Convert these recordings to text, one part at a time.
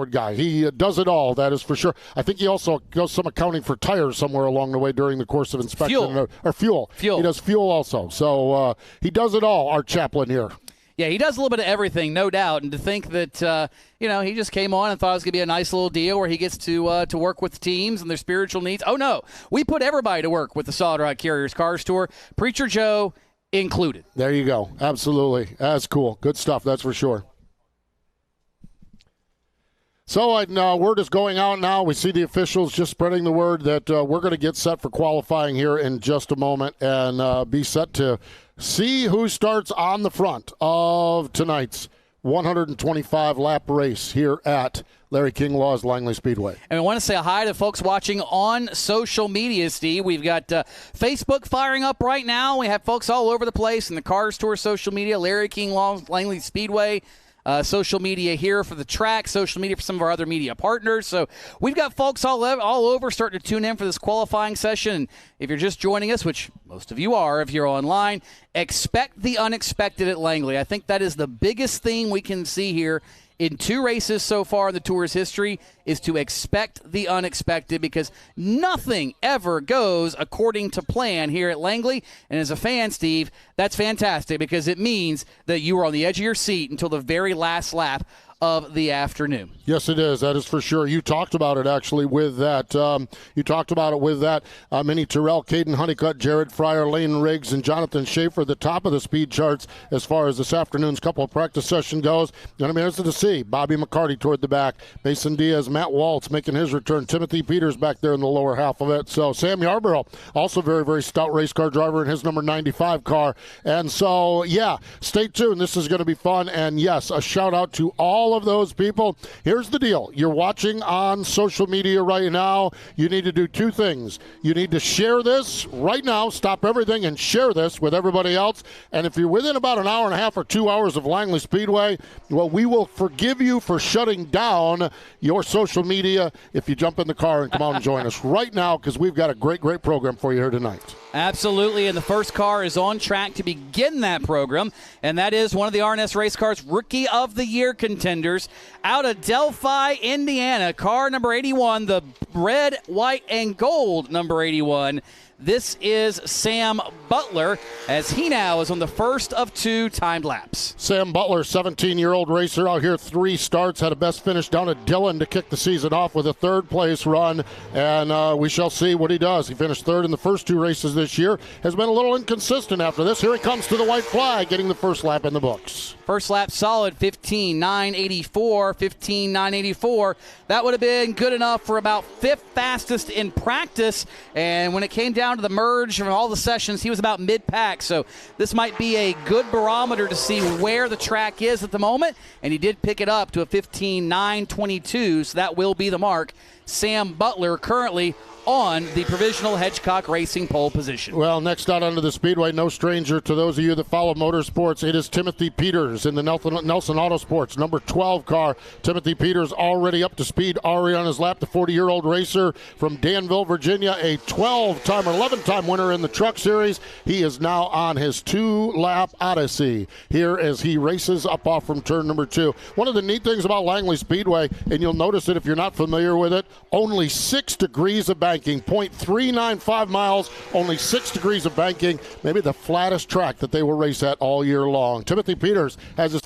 guy. He does it all, that is for sure. I think he also does some accounting for tires somewhere along the way during the course of inspection. Fuel. He does fuel also. So he does it all, our chaplain here. Yeah, he does a little bit of everything, no doubt. And to think that, he just came on and thought it was going to be a nice little deal where he gets to work with teams and their spiritual needs. Oh, no. We put everybody to work with the Solid Rock Carriers Cars Tour, Preacher Joe included. There you go. Absolutely. That's cool. Good stuff, that's for sure. So word is going out now. We see the officials just spreading the word that we're going to get set for qualifying here in just a moment and be set to see who starts on the front of tonight's 125-lap race here at Larry King Law's Langley Speedway. And we want to say hi to folks watching on social media, Steve. We've got Facebook firing up right now. We have folks all over the place in the Cars Tour social media, Larry King Law's Langley Speedway. Social media here for the track, social media for some of our other media partners. So we've got folks all over starting to tune in for this qualifying session. And if you're just joining us, which most of you are if you're online, expect the unexpected at Langley. I think that is the biggest thing we can see here in 2 races so far in the Tour's history is to expect the unexpected because nothing ever goes according to plan here at Langley. And as a fan, Steve, that's fantastic because it means that you are on the edge of your seat until the very last lap of the afternoon. Yes, it is. That is for sure. You talked about it, actually, with that. Minnie Terrell, Caden Honeycutt, Jared Fryer, Lane Riggs, and Jonathan Schaefer, the top of the speed charts as far as this afternoon's couple of practice session goes. And I'm interested to see Bobby McCarty toward the back, Mason Diaz, Matt Waltz making his return, Timothy Peters back there in the lower half of it. So Sam Yarborough, also very, very stout race car driver in his number 95 car. And so, yeah, stay tuned. This is going to be fun. And, yes, a shout-out to all of those people. Here's the deal. You're watching on social media right now. You need to do 2 things. You need to share this right now. Stop everything and share this with everybody else. And if you're within about an hour and a half or 2 hours of Langley Speedway, well, we will forgive you for shutting down your social media if you jump in the car and come out and join us right now because we've got a great, great program for you here tonight. Absolutely, and the first car is on track to begin that program, and that is one of the RNS Race Cars Rookie of the Year contenders out of Delphi, Indiana, car number 81, the red, white, and gold number 81. This is Sam Butler, as he now is on the first of 2 timed laps. Sam Butler, 17-year-old racer out here, 3 starts, had a best finish down at Dillon to kick the season off with a 3rd-place run, and we shall see what he does. He finished 3rd in the first 2 races this year, has been a little inconsistent after this. Here he comes to the white flag, getting the first lap in the books. First lap solid, 15.984, 15.984. That would have been good enough for about 5th fastest in practice, and when it came down to the merge from all the sessions, he was about mid-pack, so this might be a good barometer to see where the track is at the moment, and he did pick it up to a 15.922, so that will be the mark. Sam Butler currently on the provisional Hedgecock Racing pole position. Well, next out onto the speedway, no stranger to those of you that follow motorsports, it is Timothy Peters in the Nelson Autosports number 12 car. Timothy Peters already up to speed, already on his lap, the 40-year-old racer from Danville, Virginia, a 12-time or 11-time winner in the Truck Series. He is now on his 2-lap odyssey here as he races up off from turn number 2. One of the neat things about Langley Speedway, and you'll notice it if you're not familiar with it, only 6 degrees of banking, 0.395 miles, only 6 degrees of banking, maybe the flattest track that they will race at all year long. Timothy Peters has his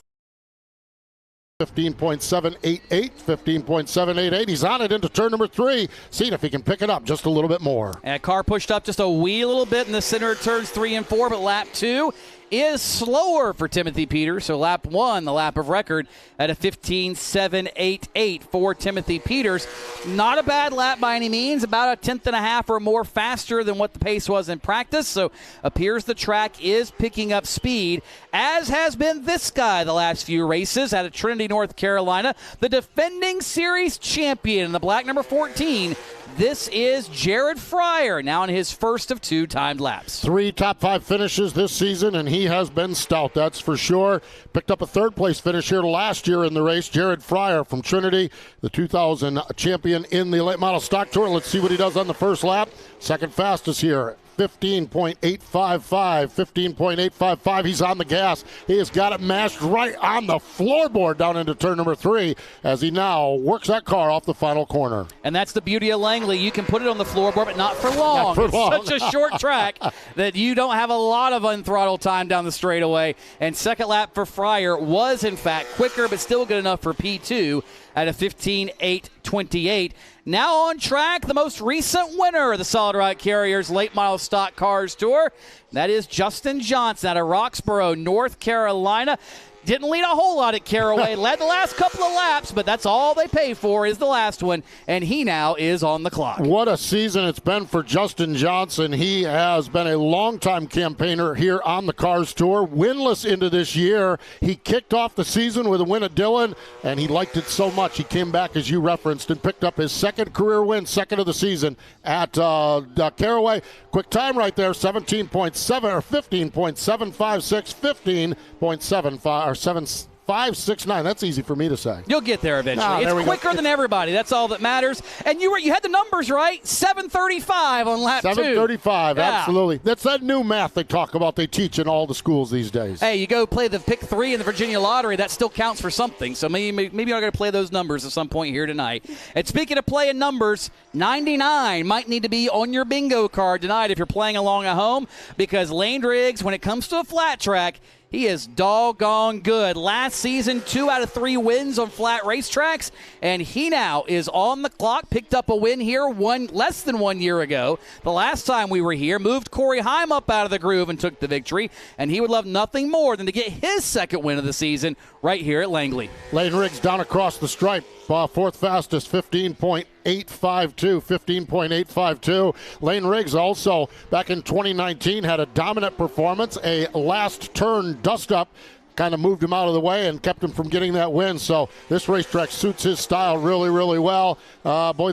15.788, 15.788. He's on it into turn number 3, seeing if he can pick it up just a little bit more. And car pushed up just a wee little bit in the center of turns 3 and 4, but lap 2 is slower for Timothy Peters. So lap 1, the lap of record, at a 15.788 for Timothy Peters. Not a bad lap by any means, about a 1/10 and a half or more faster than what the pace was in practice. So appears the track is picking up speed, as has been this guy the last few races out of Trinity, North Carolina, the defending series champion in the black number 14. This is Jared Fryer, now in his first of 2 timed laps. 3 top 5 finishes this season, and he has been stout, that's for sure. Picked up a 3rd-place finish here last year in the race. Jared Fryer from Trinity, the 2000 champion in the late model stock tour. Let's see what he does on the first lap. Second fastest here, 15.855. 15.855. He's on the gas. He has got it mashed right on the floorboard down into turn number 3 as he now works that car off the final corner. And that's the beauty of Langley. You can put it on the floorboard, but not for long. Not for long. It's such a short track that you don't have a lot of unthrottled time down the straightaway. And second lap for Fryer was, in fact, quicker, but still good enough for P2 at a 15.828. Now on track, the most recent winner of the Solid Rock Carriers Late Model Stock Cars Tour. That is Justin Johnson out of Roxborough, North Carolina. Didn't lead a whole lot at Caraway. Led the last couple of laps, but that's all they pay for is the last one, and he now is on the clock. What a season it's been for Justin Johnson. He has been a longtime campaigner here on the Cars Tour, winless into this year. He kicked off the season with a win at Dillon, and he liked it so much he came back, as you referenced, and picked up his second career win, second of the season at Caraway. Quick time right there, 17.7 or 15.756, 15.75 or 7.569. That's easy for me to say. You'll get there eventually. It's quicker than everybody. That's all that matters. And you had the numbers right. 7:35 on lap 2. 7:35, yeah. Absolutely. That's that new math they talk about. They teach in all the schools these days. Hey, you go play the pick 3 in the Virginia Lottery. That still counts for something. So maybe you're going to play those numbers at some point here tonight. And speaking of playing numbers, 99 might need to be on your bingo card tonight if you're playing along at home, because Lane Riggs, when it comes to a flat track, he is doggone good. Last season, 2 out of 3 wins on flat racetracks, and he now is on the clock. Picked up a win here less than 1 year ago. The last time we were here, moved Corey Heim up out of the groove and took the victory, and he would love nothing more than to get his second win of the season right here at Langley. Lane Riggs down across the stripe, fourth fastest, 15.852. 15.852. Lane Riggs also, back in 2019, had a dominant performance. A last turn dust-up kind of moved him out of the way and kept him from getting that win. So this racetrack suits his style really, really well.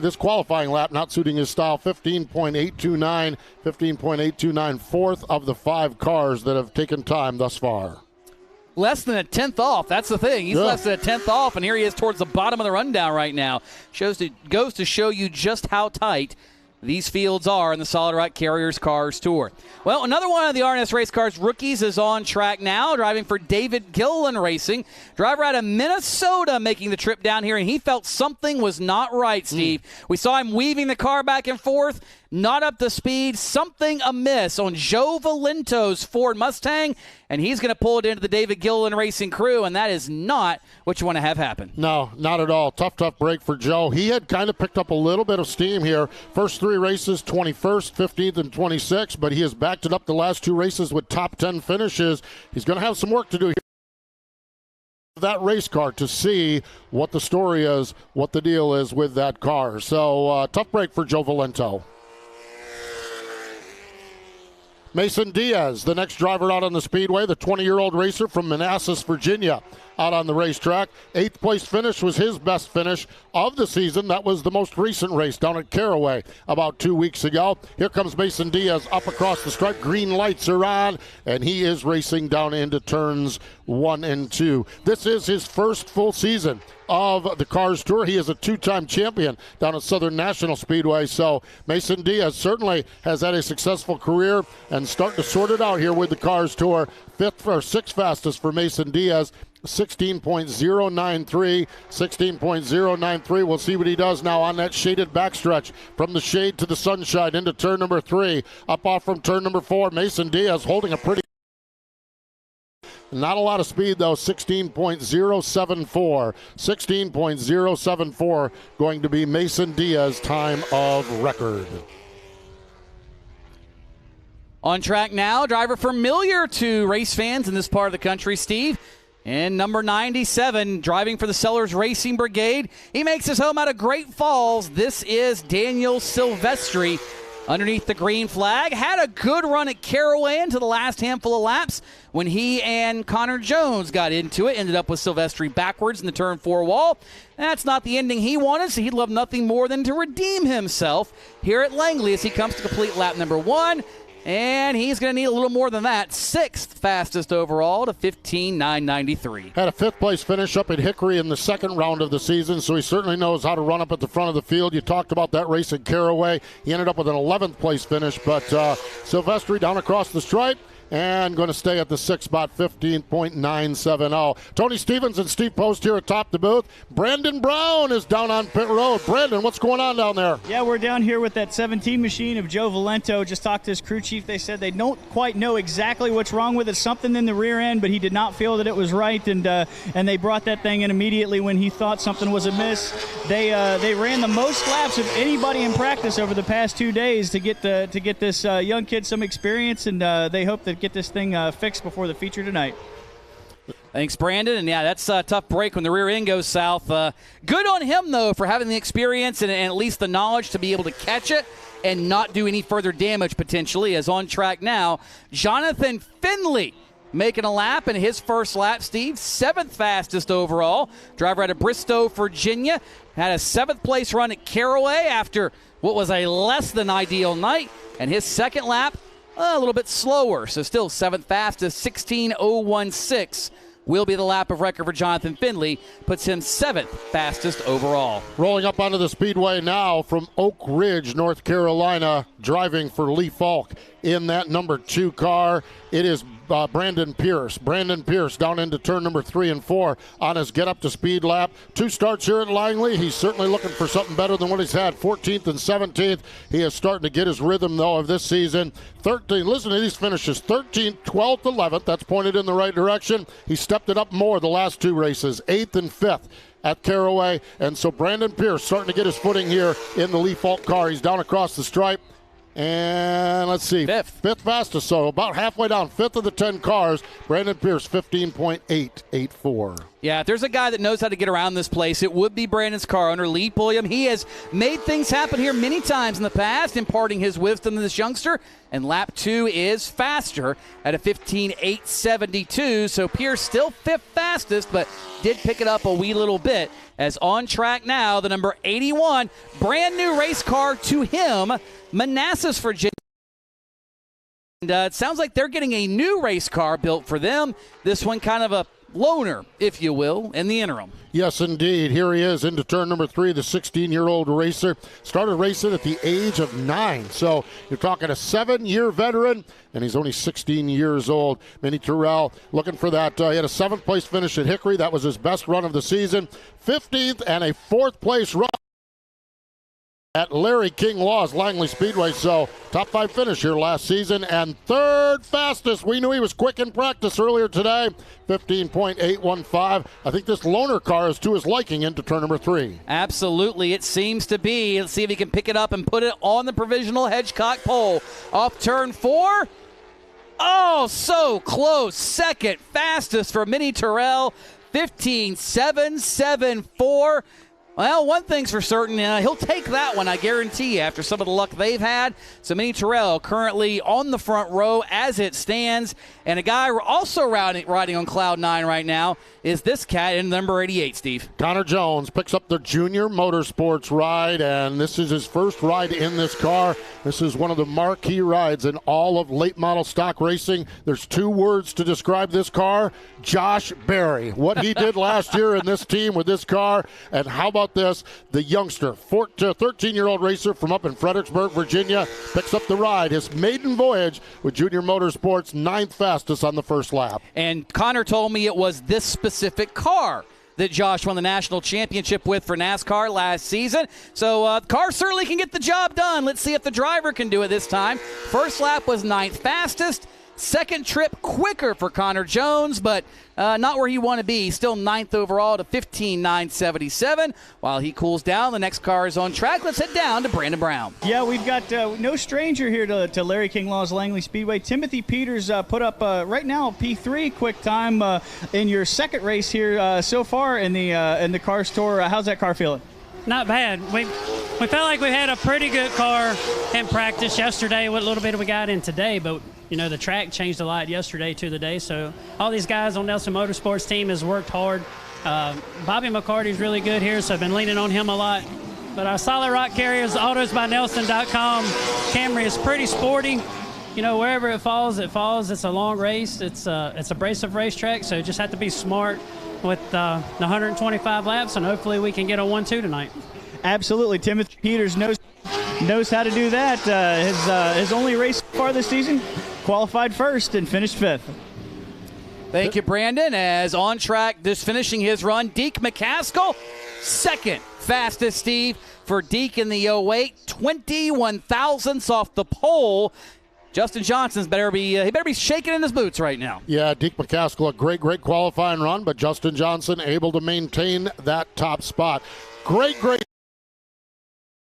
This qualifying lap not suiting his style. 15.829. 15.829, fourth of the 5 cars that have taken time thus far. Less than a tenth off. That's the thing. He's less than a tenth off, and here he is towards the bottom of the rundown right now. Goes to show you just how tight these fields are in the Solid Rock Carriers Cars Tour. Well, another one of the RNS Race Cars rookies is on track now, driving for David Gilliland Racing. Driver out of Minnesota making the trip down here, and he felt something was not right, Steve. We saw him weaving the car back and forth, not up to speed, something amiss on Joe Valento's Ford Mustang, and he's going to pull it into the David Gilliland Racing crew, and that is not what you want to have happen. No, not at all. Tough break for Joe. He had kind of picked up a little bit of steam here. First 3 races, 21st, 15th, and 26th, but he has backed it up the last 2 races with top 10 finishes. He's going to have some work to do here. That race car to see what the story is, what the deal is with that car. So tough break for Joe Valento. Mason Diaz, the next driver out on the speedway, the 20-year-old racer from Manassas, Virginia, out on the racetrack. 8th place finish was his best finish of the season. That was the most recent race down at Caraway about 2 weeks ago. Here comes Mason Diaz up across the stripe. Green lights are on, and he is racing down into turns 1 and 2. This is his first full season of the Cars Tour. He is a 2-time champion down at Southern National Speedway. So Mason Diaz certainly has had a successful career and starting to sort it out here with the Cars Tour. 5th or 6th fastest for Mason Diaz. 16.093. 16.093. We'll see what he does now on that shaded backstretch from the shade to the sunshine into turn number 3. Up off from turn number 4. Mason Diaz holding a pretty. Not a lot of speed, though. 16.074. 16.074 going to be Mason Diaz's time of record. On track now, driver familiar to race fans in this part of the country, Steve. And number 97, driving for the Sellers Racing Brigade. He makes his home out of Great Falls. This is Daniel Silvestri underneath the green flag. Had a good run at Caraway into the last handful of laps when he and Connor Jones got into it. Ended up with Silvestri backwards in the turn 4 wall. That's not the ending he wanted, so he'd love nothing more than to redeem himself here at Langley as he comes to complete lap number 1. And he's going to need a little more than that. 6th fastest overall to 15.993. Had a 5th place finish up at Hickory in the second round of the season, so he certainly knows how to run up at the front of the field. You talked about that race at Caraway. He ended up with an 11th place finish, but Silvestri down across the stripe. And going to stay at the 6th spot, 15.970. Tony Stevens and Steve Post here atop the booth. Brandon Brown is down on pit road. Brandon, what's going on down there? Yeah, we're down here with that 17 machine of Joe Valento. Just talked to his crew chief. They said they don't quite know exactly what's wrong with it. Something in the rear end, but he did not feel that it was right. And they brought that thing in immediately when he thought something was amiss. They ran the most laps of anybody in practice over the past 2 days to get this young kid some experience, and they hope to get this thing fixed before the feature tonight. Thanks, Brandon. And, yeah, that's a tough break when the rear end goes south. Good on him, though, for having the experience and at least the knowledge to be able to catch it and not do any further damage potentially. As on track now, Jonathan Finley making a lap in his first lap, Steve. 7th fastest overall. Driver out of Bristow, Virginia. Had a 7th place run at Caraway after what was a less than ideal night. And his second lap, a little bit slower, so still 7th fastest, 16.016 will be the lap of record for Jonathan Finley, puts him 7th fastest overall. Rolling up onto the speedway now from Oak Ridge, North Carolina, driving for Lee Falk in that number 2 car. It is Brandon Pierce. Brandon Pierce down into turn number 3 and 4 on his get up to speed lap. 2 starts here at Langley. He's certainly looking for something better than what he's had. 14th and 17th. He is starting to get his rhythm, though, of this season. 13, listen to these finishes. 13th, 12th, 11th. That's pointed in the right direction. He stepped it up more the last 2 races. 8th and 5th at Caraway. And so Brandon Pierce starting to get his footing here in the Lee Falk car. He's down across the stripe. And let's see, 5th fastest, so about halfway down, 5th of the 10 cars. Brandon Pierce, 15.884. Yeah, if there's a guy that knows how to get around this place, it would be Brandon's car owner, Lee Pulliam. He has made things happen here many times in the past, imparting his wisdom to this youngster. And lap 2 is faster at a 15.872. So Pierce still 5th fastest, but did pick it up a wee little bit. As on track now, the number 81, brand new race car to him, Manassas, Virginia. And it sounds like they're getting a new race car built for them. This one kind of a loaner, if you will, in the interim. Yes, indeed. Here he is into turn number 3, the 16-year-old racer. Started racing at the age of 9. So you're talking a 7-year veteran, and he's only 16 years old. Minnie Terrell looking for that. He had a 7th place finish at Hickory. That was his best run of the season. 15th and a 4th place run at Larry King Law's Langley Speedway. So top 5 finish here last season, and 3rd fastest. We knew he was quick in practice earlier today, 15.815. I think this loaner car is to his liking into turn number 3. Absolutely, it seems to be. Let's see if he can pick it up and put it on the provisional Hedgecock pole. Off turn 4. Oh, so close. 2nd fastest for Minnie Terrell, 15.774. Well, one thing's for certain, he'll take that one, I guarantee you, after some of the luck they've had. So Minnie Terrell currently on the front row as it stands. And a guy also riding on Cloud 9 right now is this cat in number 88, Steve. Connor Jones picks up the junior motorsports ride, and this is his first ride in this car. This is one of the marquee rides in all of late model stock racing. There's 2 words to describe this car: Josh Berry. What he did last year in this team with this car, and how about this? The youngster, 13-year-old racer from up in Fredericksburg, Virginia, picks up the ride. His maiden voyage with Junior Motorsports, 9th fastest on the first lap. And Connor told me it was this specific car that Josh won the national championship with for NASCAR last season. So the car certainly can get the job done. Let's see if the driver can do it this time. First lap was 9th fastest. Second trip quicker for Connor Jones, but not where he want to be. Still 9th overall to 15.977. While he cools down, the next car is on track. Let's head down to Brandon Brown. Yeah, we've got no stranger here to Larry King Law's Langley Speedway. Timothy Peters put up right now a P3 quick time in your second race here so far in the car store. How's that car feeling? Not bad. We felt like we had a pretty good car in practice yesterday. What little bit we got in today, but you know the track changed a lot yesterday to the day. So all these guys on Nelson Motorsports team has worked hard. Bobby McCarty's really good here, so I've been leaning on him a lot. But our solid rock carriers, autosbynelson.com Camry is pretty sporty. wherever it falls, it falls. It's a long race. It's a abrasive racetrack, so you just have to be smart with the 125 laps, and hopefully we can get a 1-2 tonight. Absolutely. Timothy Peters knows how to do that. His only race so far this season, qualified first and finished fifth. Thank you, Brandon. As on track, just finishing his run, Deke McCaskill, second fastest, Steve, for Deke in the 08, 21 thousandths off the pole. Justin Johnson's better be shaking in his boots right now. Yeah, Deke McCaskill, a great qualifying run, but Justin Johnson able to maintain that top spot. Great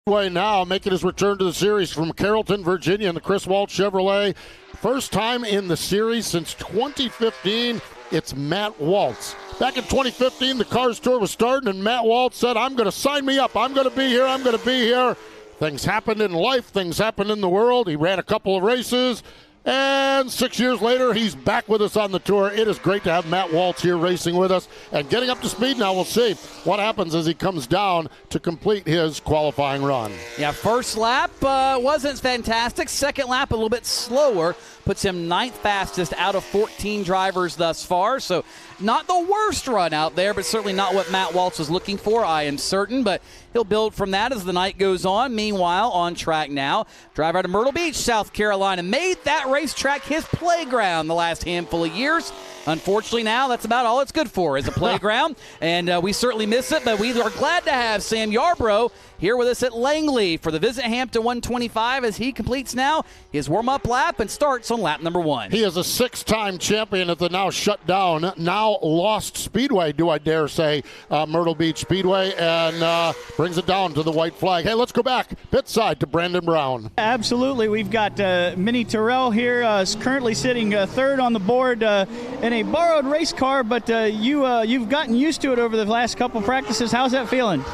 way now, making his return to the series from Carrollton, Virginia, in the Chris Walsh Chevrolet. First time in the series since 2015, it's Matt Waltz. Back in 2015, the Cars Tour was starting, and Matt Waltz said, I'm going to sign me up. I'm going to be here. I'm going to be here. Things happened in life. Things happened in the world. He ran a couple of races, and 6 years later, he's back with us on the tour. It is great to have Matt Waltz here racing with us and getting up to speed now. We'll see what happens as he comes down to complete his qualifying run. Yeah, first lap wasn't fantastic. Second lap a little bit slower. Puts him 9th fastest out of 14 drivers thus far. So not the worst run out there, but certainly not what Matt Waltz was looking for, I am certain. But he'll build from that as the night goes on. Meanwhile, on track now, driver out of Myrtle Beach, South Carolina, made that racetrack his playground the last handful of years. Unfortunately, now that's about all it's good for is a playground, and we certainly miss it, but we are glad to have Sam Yarbrough here with us at Langley for the Visit Hampton 125 as he completes now his warm-up lap and starts on lap number 1. He is a 6-time champion at the now shut down, now lost Speedway, do I dare say, Myrtle Beach Speedway, and brings it down to the white flag. Hey, let's go back pit side to Brandon Brown. Absolutely. We've got Minnie Terrell here, currently sitting third on the board in a borrowed race car, but you've gotten used to it over the last couple practices. How's that feeling?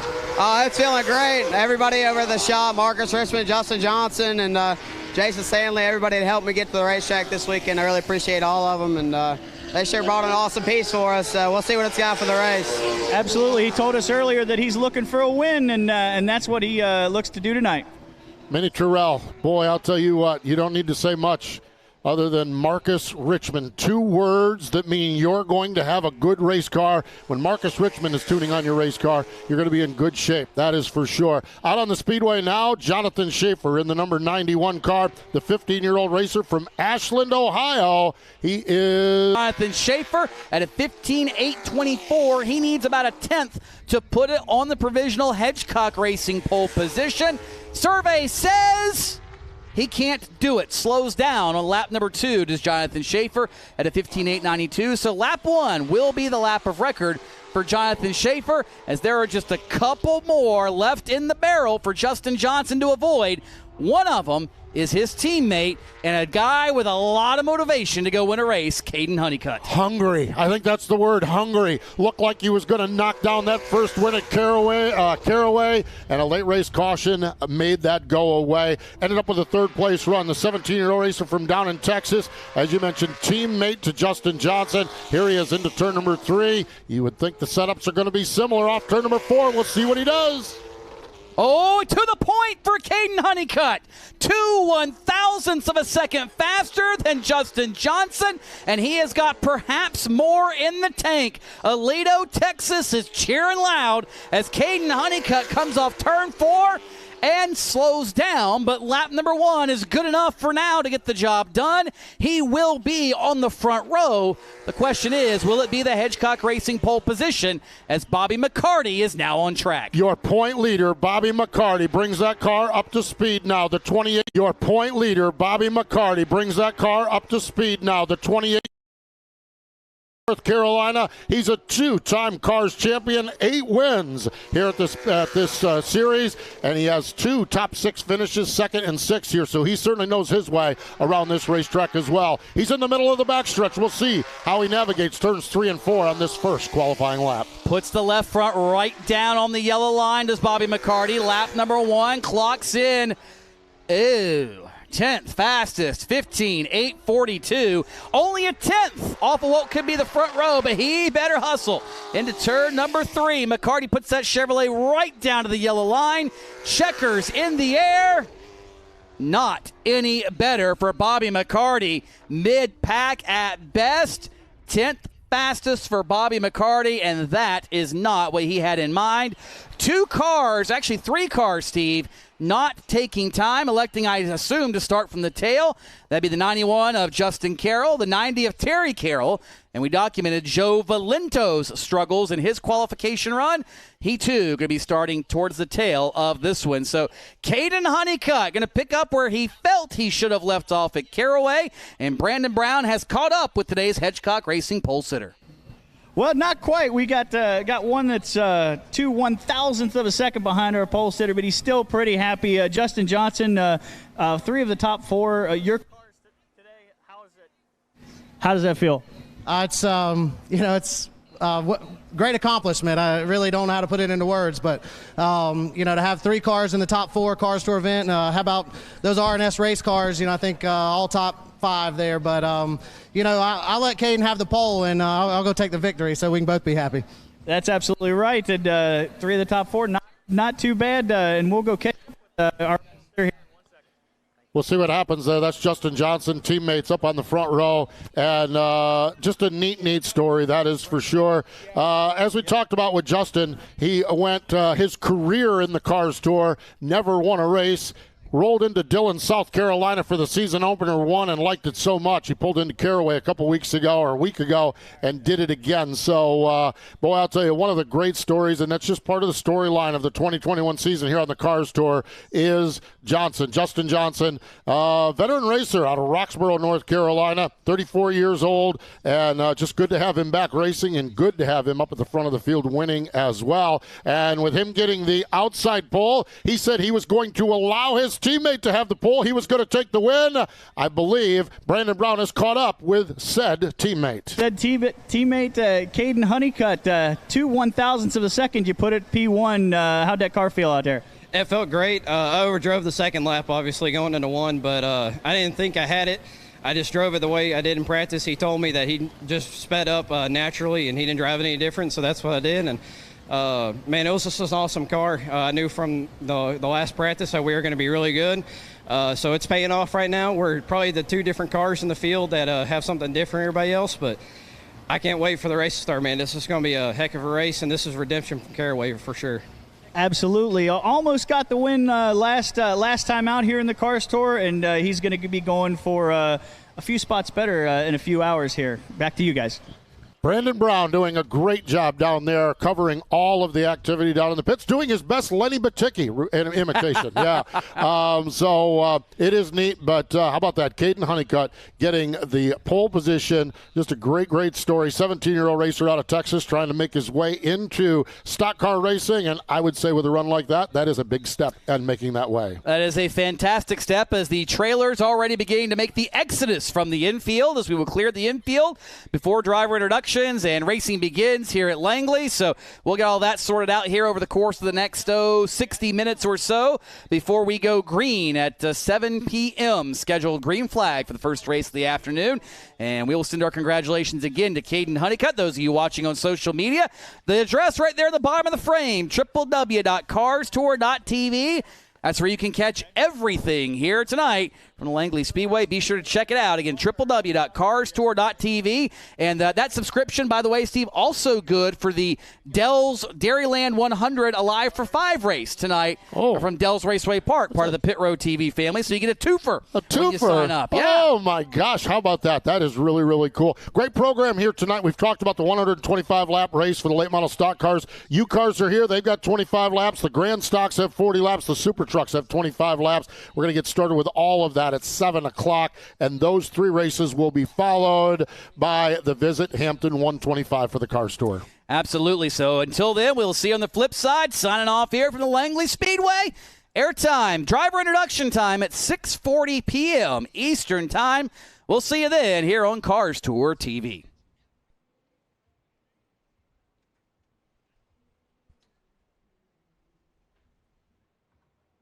It's feeling great. Everybody over at the shop, Marcus Richmond, Justin Johnson, and Jason Stanley, everybody that helped me get to the racetrack this weekend. I really appreciate all of them, and they sure brought an awesome piece for us. We'll see what it's got for the race. Absolutely. He told us earlier that he's looking for a win, and that's what he looks to do tonight. Minnie Terrell, boy, I'll tell you what, you don't need to say much other than Marcus Richmond. 2 words that mean you're going to have a good race car. When Marcus Richmond is tuning on your race car, you're going to be in good shape. That is for sure. Out on the speedway now, Jonathan Schaefer in the number 91 car, the 15-year-old racer from Ashland, Ohio. He is Jonathan Schaefer at a 15.824. He needs about a 10th to put it on the provisional Hedgecock Racing pole position. Survey says he can't do it. Slows down on lap number 2 does Jonathan Schaefer at a 15.892. So lap 1 will be the lap of record for Jonathan Schaefer, as there are just a couple more left in the barrel for Justin Johnson to avoid. One of them is his teammate and a guy with a lot of motivation to go win a race, Caden Honeycutt. hungry. I think that's the word, hungry. Looked like he was going to knock down that first win at Caraway, and a late race caution made that go away. Ended up with a 3rd place run. The 17-year-old racer from down in Texas, as you mentioned, teammate to Justin Johnson. Here he is into turn number 3. You would think the setups are going to be similar off turn number 4. We'll see what he does. Oh, to the point for Caden Honeycutt. 2 1/1000ths of a second faster than Justin Johnson, and he has got perhaps more in the tank. Aledo, Texas is cheering loud as Caden Honeycutt comes off turn 4 and slows down, but lap number 1 is good enough for now to get the job done. He will be on the front row. The question is, will it be the Hedgecock Racing pole position as Bobby McCarty is now on track? Your point leader, Bobby McCarty, brings that car up to speed now. The 28. Your point leader, Bobby McCarty, brings that car up to speed now. The 28. North Carolina. He's a 2-time Cars champion, 8 wins here at this series, and he has 2 top 6 finishes, 2nd and 6th here, so he certainly knows his way around this racetrack as well. He's in the middle of the backstretch. We'll see how he navigates turns 3 and 4 on this first qualifying lap. Puts the left front right down on the yellow line, does Bobby McCarty. Lap number 1, clocks in. 10th fastest, 15.842. Only a 10th off of what could be the front row, but he better hustle into turn number 3. McCarty puts that Chevrolet right down to the yellow line. Checkers in the air. not any better for Bobby McCarty. Mid-pack at best, 10th fastest for Bobby McCarty, and that is not what he had in mind. 2 cars, actually 3 cars, Steve, not taking time, electing, I assume, to start from the tail. That'd be the 91 of Justin Carroll, the 90 of Terry Carroll, and we documented Joe Valento's struggles in his qualification run. He, too, going to be starting towards the tail of this one. So Caden Honeycutt going to pick up where he felt he should have left off at Caraway, and Brandon Brown has caught up with today's Hedgecock Racing pole sitter. Well, not quite. We got one that's 2 1,000ths of a second behind our pole sitter, but he's still pretty happy. Justin Johnson, 3 of the top 4. Your cars today, how does that feel? It's great accomplishment. I really don't know how to put it into words, but to have 3 cars in the top 4 Cars Tour event. How about those R&S race cars? I think all top 5 there, but I'll let Caden have the pole, and I'll go take the victory so we can both be happy. That's absolutely right. And 3 of the top 4, not too bad. And we'll go catch our here. We'll see what happens there. That's Justin Johnson, teammates up on the front row, and just a neat story, that is for sure. As we talked about with Justin, he went his career in the Cars Tour, never won a race. Rolled into Dillon, South Carolina for the season opener, won and liked it so much. He pulled into Caraway a week ago and did it again. So, boy, I'll tell you, one of the great stories, and that's just part of the storyline of the 2021 season here on the Cars Tour, is Justin Johnson, veteran racer out of Roxborough, North Carolina, 34 years old, and just good to have him back racing and good to have him up at the front of the field winning as well. And with him getting the outside pole, he said he was going to allow his teammate to have the pole. He was going to take the win. I believe Brandon Brown has caught up with said teammate. Teammate Caden Honeycutt, 2 1,000ths of a second. You put it P1. How'd that car feel out there? It felt great. I overdrove the second lap, obviously, going into 1, but I didn't think I had it. I just drove it the way I did in practice. He told me that he just sped up naturally, and he didn't drive it any different, so that's what I did. And man, it was just an awesome car. I knew from the last practice that we were going to be really good. So it's paying off right now. We're probably the 2 different cars in the field that have something different than everybody else, but I can't wait for the race to start, man. This is going to be a heck of a race, and this is redemption from Caraway for sure. Absolutely. Almost got the win last time out here in the Cars Tour, and he's going to be going for a few spots better in a few hours here. Back to you guys. Brandon Brown doing a great job down there, covering all of the activity down in the pits, doing his best Lenny Baticki imitation. Yeah. So it is neat, but how about that? Caden Honeycutt getting the pole position. Just a great story. 17-year-old racer out of Texas trying to make his way into stock car racing, and I would say with a run like that, that is a big step in making that way. That is a fantastic step as the trailers already beginning to make the exodus from the infield as we will clear the infield before driver introduction and racing begins here at Langley. So we'll get all that sorted out here over the course of the next 60 minutes or so before we go green at 7 p.m. Scheduled green flag for the first race of the afternoon. And we will send our congratulations again to Caden Honeycutt, those of you watching on social media. The address right there at the bottom of the frame, www.carstour.tv. That's where you can catch everything here tonight from the Langley Speedway. Be sure to check it out. Again, www.carstour.tv. And that subscription, by the way, Steve, also good for the Dells Dairyland 100 Alive for 5 race tonight from Dells Raceway Park, part of the Pit Road TV family. So you get a twofer. When you sign up. Yeah. Oh, my gosh. How about that? That is really cool. Great program here tonight. We've talked about the 125-lap race for the late model stock cars. U-Cars are here. They've got 25 laps. The Grand Stocks have 40 laps. The Super Trucks have 25 laps. We're going to get started with all of that at 7 o'clock, and those 3 races will be followed by the Visit Hampton 125 for the Cars Tour. Absolutely. So until then, we'll see you on the flip side. Signing off here from the Langley Speedway. Airtime, driver introduction time at 6:40 p.m. Eastern Time. We'll see you then here on Cars Tour TV.